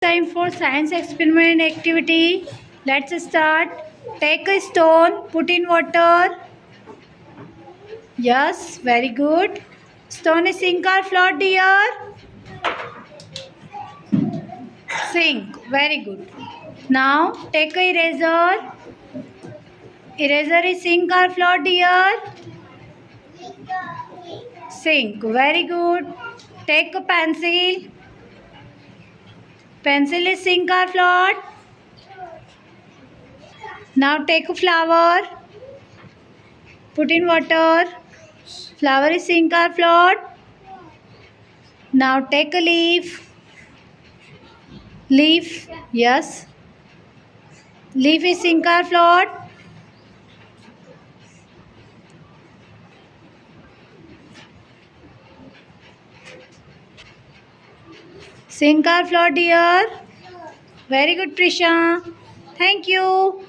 Time for science experiment activity. Let's start. Take a stone, put in water. Yes, very good. Stone is sink or float, dear? Sink. Very good. Now take a eraser. Eraser is sink or float, dear? Sink. Very good. Take a pencil. Pencil is sink or float? Now take a flower. Put in water. Flower is sink or float? Now take a leaf. Leaf, yes. Leaf is sink or float? Sink or float, dear? Very good, Trisha. Thank you.